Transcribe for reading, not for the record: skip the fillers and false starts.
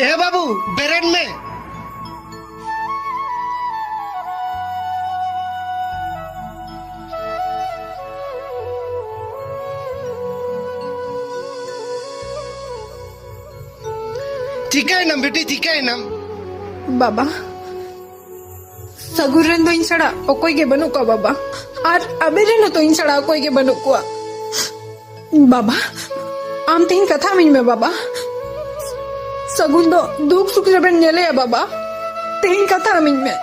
ए बाबू Beren में चिकायनम बेटी चिकायनम बाबा सगुरन दो इंसड़ा ओकोई के बनू को बाबा और अबेरे न तो इंसड़ा ओकोई के बनू को बाबा आम तीन कथा मिन में बाबा सगुन दो दुख सुख जबन नेले बाबा तीन कथा मिन में